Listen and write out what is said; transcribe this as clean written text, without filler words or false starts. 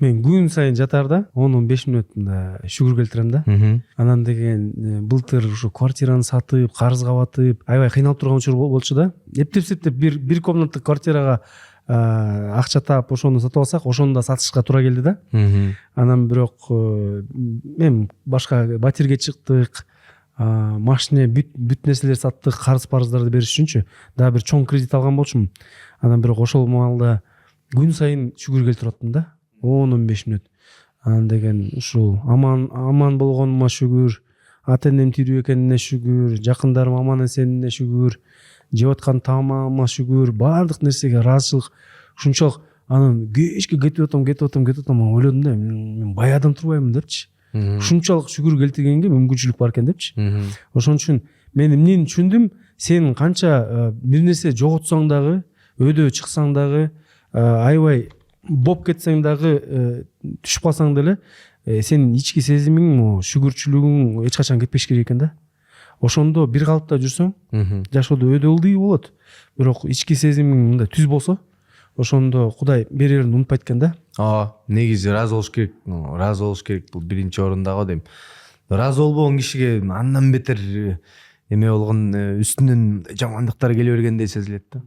Мен күн сайын жатарда 10-15 мүнөт мында шүгүр келтирем да. Анан деген былтыр ушу квартираны сатып, карызга батып, аябай кыйналып турган учур болчу да. Эптеп бир комнаттык квартирага акча таап ошону сатып алсак, ошону да сатышка туура келди да. Анан бирок мен башка батирге чыктык, машине бүт нерселер саттык, карыз-парыздарды бериш үчүнчү. Дагы бир чоң кредит алган болчумун. Анан бирок ошол маалда күн сайын шүгүр келтирип аттым да. 10-15 мүнөт. Анан деген ушул аман болгонума шүгүр, ата-энем тирүү экенине шүгүр, жакындарым аман эсенине шүгүр, жеп аткан таамыма шүгүр, баардык нерсеге ыраазычылык. Ушунчалык анан кечке кетип атам, ойлодум да, мен бай адам турбаймын депчи. Ушунчалык шүгүр келтиргенге мүмкүнчүлүк бар экен депчи. Ошон үчүн мен эмнени түшүндүм, сен канча бир нерсе жоготсоң дагы, өйдө чыксаң дагы, аябай боп кетсең дагы, түшүп калсаң деле, сенин ички сезимиң, шүгүрчүлүгүң эч качан кетпеш керек экен да. Ошондо бир калыпта жүрсөң, жашоодо өйдө ылдый болот. Бирок ички сезимиң мындай түз болсо, ошондо Кудай берерин унутпайт экен да. Негизи ыраазы болуш керек. Бул биринчи орунда го дейм. Ыраазы болбогон кишиге андан бетер эме болгон, үстүнөн жамандыктар келе бергендей сезилет да.